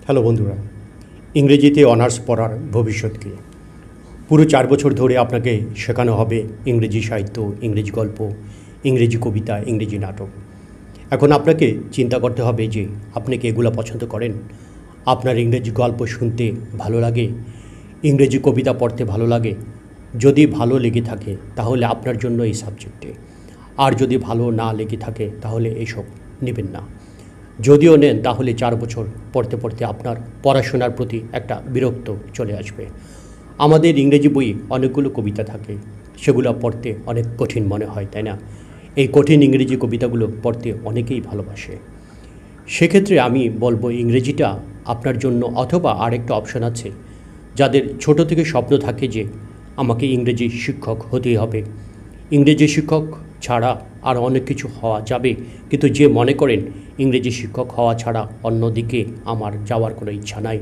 Hello বন্ধুরা, ইংরেজিতে honours পড়ার ভবিষ্যৎ কী? পুরো 4 বছর ধরে আপনাকে শেখানো হবে ইংরেজি সাহিত্য, ইংরেজি গল্প, ইংরেজি কবিতা, ইংরেজি নাটক। এখন আপনাকে চিন্তা করতে হবে যে আপনি কি এগুলো পছন্দ করেন? আপনার ইংরেজি গল্প শুনতে ভালো লাগে? ইংরেজি কবিতা পড়তে ভালো লাগে? যদি ভালো লেগে থাকে তাহলে আপনার জন্য এই সাবজেক্টে, আর যদি ভালো না লেগে থাকে তাহলে এইসব নেবেন না। যদিও নেন তাহলে 4 বছর পড়তে পড়তে আপনার পড়াশোনার প্রতি একটা বিরক্ত চলে আসবে। আমাদের ইংরেজি বইয়ে অনেকগুলো কবিতা থাকে, সেগুলো পড়তে অনেক কঠিন মনে হয়, তাই না? এই কঠিন ইংরেজি কবিতাগুলো পড়তে অনেকেই ভালোবাসে। সেক্ষেত্রে আমি বলবো ইংরেজিটা আপনার জন্য, অথবা আরেকটা অপশন আছে যাদের ছোট থেকে স্বপ্ন থাকে যে আমাকে ইংরেজি শিক্ষক হতেই হবে, ইংরেজি শিক্ষক ছাড়া আর অনেক কিছু হওয়া যাবে, কিন্তু যে মনে করেন ইংরেজি শিক্ষক হওয়া ছাড়া অন্যদিকে আমার যাওয়ার কোনো ইচ্ছা নাই,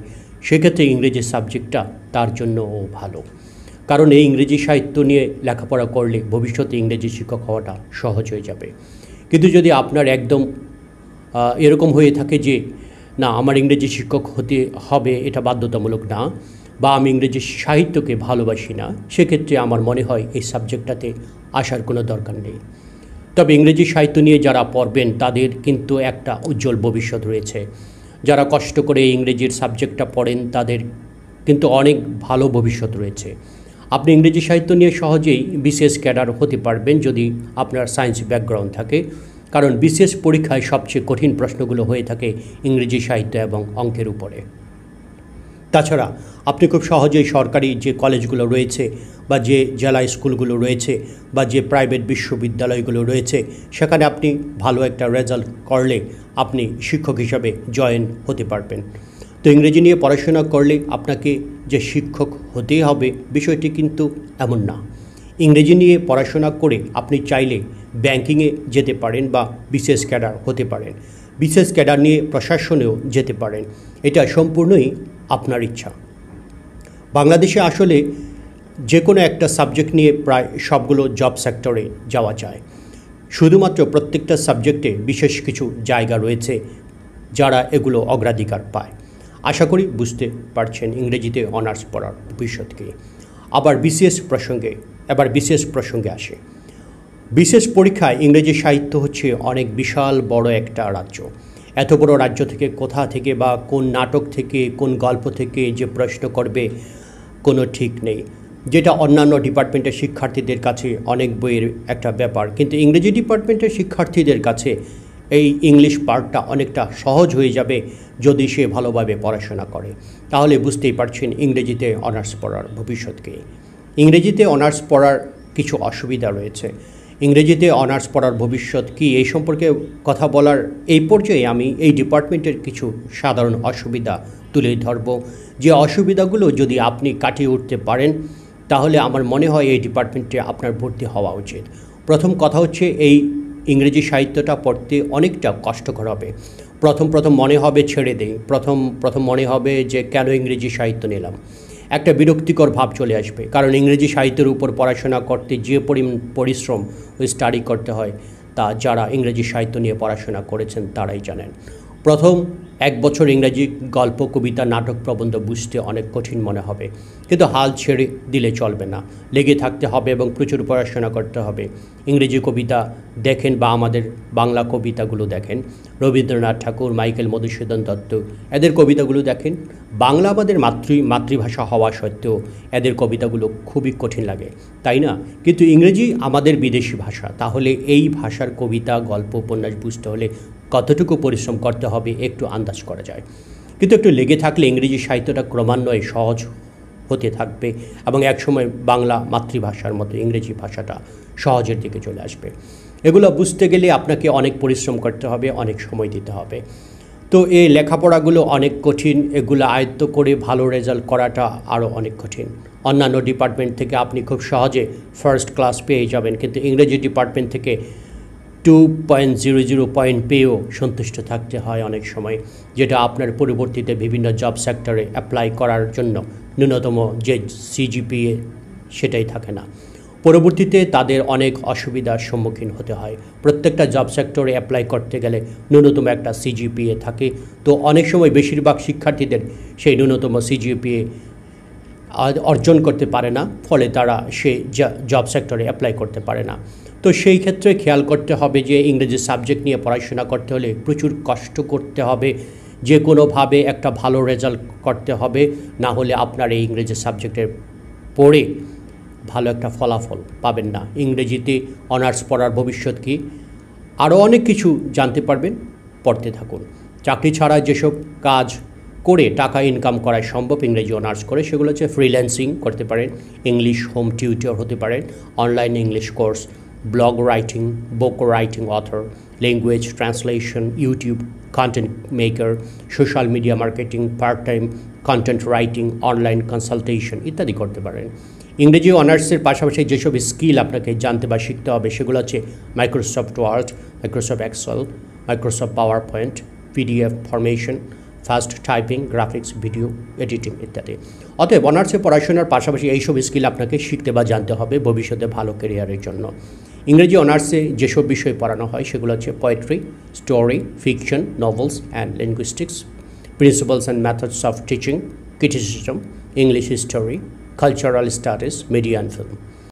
সেক্ষেত্রে ইংরেজি সাবজেক্টটা তার জন্যও ভালো। কারণ এই ইংরেজি সাহিত্য নিয়ে লেখাপড়া করলে ভবিষ্যতে ইংরেজি শিক্ষক হওয়াটা সহজ হয়ে যাবে। কিন্তু যদি আপনার একদম এরকম হয়ে থাকে যে না, আমার ইংরেজি শিক্ষক হতে হবে, এটা বাধ্যতামূলক না, বা আমি ইংরেজি সাহিত্যকে ভালোবাসি না, সেক্ষেত্রে আমার মনে হয় এই সাবজেক্টটাতে আসার কোনো দরকার নেই। তবে ইংরেজি সাহিত্য নিয়ে যারা পড়বেন তাদের কিন্তু একটা উজ্জ্বল ভবিষ্যৎ রয়েছে। যারা কষ্ট করে ইংরেজির সাবজেক্টটা পড়েন তাদের কিন্তু অনেক ভালো ভবিষ্যৎ রয়েছে। আপনি ইংরেজি সাহিত্য নিয়ে সহজেই বিসিএস ক্যাডার হতে পারবেন যদি আপনার সায়েন্স ব্যাকগ্রাউন্ড থাকে, কারণ বিসিএস পরীক্ষায় সবচেয়ে কঠিন প্রশ্নগুলো হয়ে থাকে ইংরেজি সাহিত্য এবং অঙ্কের উপরে। তাছাড়া আপনি খুব সহজেই সরকারি যে কলেজগুলো রয়েছে বা যে জেলা স্কুলগুলো রয়েছে বা যে প্রাইভেট বিশ্ববিদ্যালয়গুলো রয়েছে, সেখানে আপনি ভালো একটা রেজাল্ট করলে আপনি শিক্ষক হিসাবে জয়েন হতে পারবেন। তো ইংরেজি নিয়ে পড়াশোনা করলে আপনাকে যে শিক্ষক হতেই হবে বিষয়টি কিন্তু এমন না। ইংরেজি নিয়ে পড়াশোনা করে আপনি চাইলে ব্যাংকিংয়ে যেতে পারেন বা বিসিএস ক্যাডার হতে পারেন, বিসিএস ক্যাডার নিয়ে প্রশাসনেও যেতে পারেন। এটা সম্পূর্ণই আপনার ইচ্ছা। বাংলাদেশে আসলে যে কোনো একটা সাবজেক্ট নিয়ে প্রায় সবগুলো জব সেক্টরে যাওয়া যায়। শুধুমাত্র প্রত্যেকটা সাবজেক্টে বিশেষ কিছু জায়গা রয়েছে যারা এগুলো অগ্রাধিকার পায়। আশা করি বুঝতে পারছেন ইংরেজিতে অনার্স পড়ার ভবিষ্যৎকে। আবার বিসিএস প্রসঙ্গে আসে। বিসিএস পরীক্ষায় ইংরেজি সাহিত্য হচ্ছে অনেক বিশাল বড় একটা রাজ্য। এত বড় রাজ্য থেকে কোথা থেকে বা কোন নাটক থেকে, কোন গল্প থেকে যে প্রশ্ন করবে কোনো ঠিক নেই, যেটা অন্যান্য ডিপার্টমেন্টের শিক্ষার্থীদের কাছে অনেক বইয়ের একটা ব্যাপার, কিন্তু ইংরেজি ডিপার্টমেন্টের শিক্ষার্থীদের কাছে এই ইংলিশ পার্টটা অনেকটা সহজ হয়ে যাবে যদি সে ভালোভাবে পড়াশোনা করে। তাহলে বুঝতেই পারছেন ইংরেজিতে অনার্স পড়ার ভবিষ্যৎকে। ইংরেজিতে অনার্স পড়ার কিছু অসুবিধা রয়েছে। ইংরেজিতে অনার্স পড়ার ভবিষ্যৎ কী এই সম্পর্কে কথা বলার এই পর্যায়ে আমি এই ডিপার্টমেন্টের কিছু সাধারণ অসুবিধা তুলে ধরব, যে অসুবিধাগুলো যদি আপনি কাটিয়ে উঠতে পারেন তাহলে আমার মনে হয় এই ডিপার্টমেন্টে আপনার ভর্তি হওয়া উচিত। প্রথম কথা হচ্ছে এই ইংরেজি সাহিত্যটা পড়তে অনেকটা কষ্টকর হবে। প্রথম মনে হবে ছেড়ে দেই, প্রথম মনে হবে যে কেন ইংরেজি সাহিত্য নিলাম, একটা বিরক্তিকর ভাব চলে আসবে। কারণ ইংরেজি সাহিত্যের উপর পড়াশোনা করতে যে পরিশ্রম স্টাডি করতে হয় তা যারা ইংরেজি সাহিত্য নিয়ে পড়াশোনা করেছেন তারাই জানেন। প্রথম 1 বছর ইংরেজি গল্প, কবিতা, নাটক, প্রবন্ধ বুঝতে অনেক কঠিন মনে হবে, কিন্তু হাল ছেড়ে দিলে চলবে না, লেগে থাকতে হবে এবং প্রচুর পড়াশোনা করতে হবে। ইংরেজি কবিতা দেখেন বা আমাদের বাংলা কবিতাগুলো দেখেন, রবীন্দ্রনাথ ঠাকুর, মাইকেল মধুসূদন দত্ত, এদের কবিতাগুলো দেখেন। বাংলা আমাদের মাতৃভাষা হওয়া সত্ত্বেও এদের কবিতাগুলো খুবই কঠিন লাগে, তাই না? কিন্তু ইংরেজি আমাদের বিদেশি ভাষা, তাহলে এই ভাষার কবিতা, গল্প, উপন্যাস বুঝতে হলে কতটুকু পরিশ্রম করতে হবে একটু আন্দাজ করা যায়। কিন্তু একটু লেগে থাকলে ইংরেজি সাহিত্যটা ক্রমান্বয়ে সহজ হতে থাকবে এবং একসময় বাংলা মাতৃভাষার মতো ইংরেজি ভাষাটা সহজের দিকে চলে আসবে। এগুলো বুঝতে গেলে আপনাকে অনেক পরিশ্রম করতে হবে, অনেক সময় দিতে হবে। তো এই লেখাপড়াগুলো অনেক কঠিন, এগুলো আয়ত্ত করে ভালো রেজাল্ট করাটা আরও অনেক কঠিন। অন্যান্য ডিপার্টমেন্ট থেকে আপনি খুব সহজে ফার্স্ট ক্লাস পেয়ে যাবেন, কিন্তু ইংরেজি ডিপার্টমেন্ট থেকে 2.00 পয়েন্ট পেয়েও সন্তুষ্ট থাকতে হয় অনেক সময়, যেটা আপনার পরবর্তীতে বিভিন্ন জব সেক্টরে অ্যাপ্লাই করার জন্য ন্যূনতম যে সিজিপিএ সেটাই থাকে না। পরবর্তীতে তাদের অনেক অসুবিধার সম্মুখীন হতে হয়। প্রত্যেকটা জব সেক্টরে অ্যাপ্লাই করতে গেলে ন্যূনতম একটা সিজিপিএ থাকে, তো অনেক সময় বেশিরভাগ শিক্ষার্থীদের সেই ন্যূনতম সিজিপিএ অর্জন করতে পারে না, ফলে তারা সেই জব সেক্টরে অ্যাপ্লাই করতে পারে না। তো সেই ক্ষেত্রে খেয়াল করতে হবে যে ইংরেজি সাবজেক্ট নিয়ে পড়াশোনা করতে হলে প্রচুর কষ্ট করতে হবে, যে কোনোভাবে একটা ভালো রেজাল্ট করতে হবে, না হলে আপনার এই ইংরেজি সাবজেক্টে পড়ে ভালো একটা ফলাফল পাবেন না। ইংরেজিতে অনার্স পড়ার ভবিষ্যৎ কী, আরও অনেক কিছু জানতে পারবেন, পড়তে থাকুন। চাকরি ছাড়া যেসব কাজ করে টাকা ইনকাম করা সম্ভব ইংরেজি অনার্স করে, সেগুলো হচ্ছে ফ্রিল্যান্সিং করতে পারেন, ইংলিশ হোম টিউটর হতে পারেন, online English course, blog writing, book writing author, language translation, YouTube content maker, social media marketing, part time content writing, online consultation ইত্যাদি করতে পারেন। ইংরেজি অনার্সের পাশাপাশি যেসব স্কিল আপনাকে জানতে বা শিখতে হবে সেগুলো হচ্ছে Microsoft Word, Microsoft Excel, Microsoft PowerPoint, PDF formation, fast typing, graphics, video editing ইত্যাদি। অতএব অনার্সে পড়াশোনার পাশাপাশি এইসব স্কিল আপনাকে শিখতে বা জানতে হবে ভবিষ্যতে ভালো ক্যারিয়ারের জন্য। ইংরেজি অনার্সে যেসব বিষয় পড়ানো হয় সেগুলো হচ্ছে poetry, story, fiction, novels and linguistics, principles and methods of teaching, criticism, English history, cultural studies, media and film.